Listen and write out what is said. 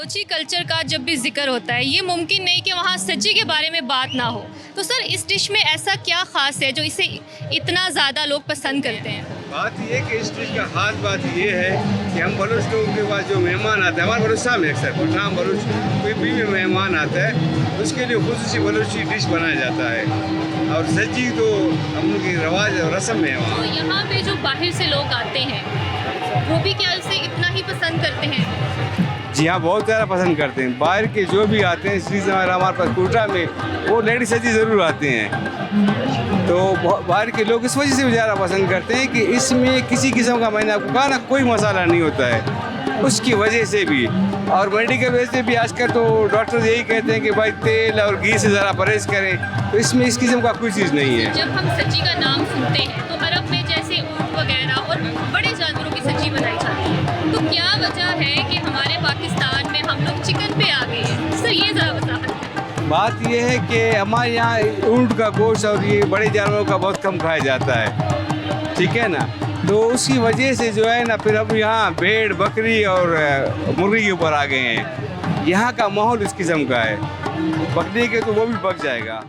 Kochi culture का जब भी जिक्र होता है ये मुमकिन नहीं कि वहाँ सज्जी के बारे में बात ना हो। तो सर इस डिश में ऐसा क्या ख़ास है जो इसे इतना ज़्यादा लोग पसंद करते हैं? बात ये कि इस डिश का खास बात ये है कि हम बलूच लोगों के पास जो मेहमान आते हैं, हमारे बलूचा में अक्सर पठान बलूच कोई भी मेहमान आता है उसके लिए खुसूसी बलूची डिश बनाया जाता है। और सज्जी तो हम लोग की रवाज और रस्म है तो वहाँ। यहाँ पे जो बाहर से लोग आते हैं वो भी क्या इसे इतना ही पसंद करते हैं? जी हाँ, बहुत ज़्यादा पसंद करते हैं। बाहर के जो भी आते हैं इसलिए हमारे पास कोटा में वो लेडी सज्जी ज़रूर आते हैं। तो बाहर के लोग इस वजह से भी ज़्यादा पसंद करते हैं कि इसमें किसी किस्म का, मैंने आपको कहा ना, कोई मसाला नहीं होता है, उसकी वजह से भी। और मेडिकल वजह से भी आजकल तो डॉक्टर यही कहते हैं कि भाई तेल और घी से ज़रा परहेज़ करें, तो इसमें इस किस्म का कोई चीज़ नहीं है। जब हम सज्जी का नाम सुनते हैं तो अरब में जैसे ऊँट वगैरह और बड़े जानवरों की सज्जी बनाई जाती है, तो क्या वजह है कि हमारे पाकिस्तान में हम लोग चिकन पे आ गए हैं? सर ये ज़रा वजाहत करें। बात यह है कि हमारे यहाँ ऊँट का गोश्त और ये बड़े जानवरों का बहुत कम खाया जाता है, ठीक है ना। तो उसकी वजह से जो है ना, फिर अब यहाँ भेड़ बकरी और मुर्गी के ऊपर आ गए हैं। यहाँ का माहौल इस किस्म का है, बकरी के तो वो भी पक जाएगा।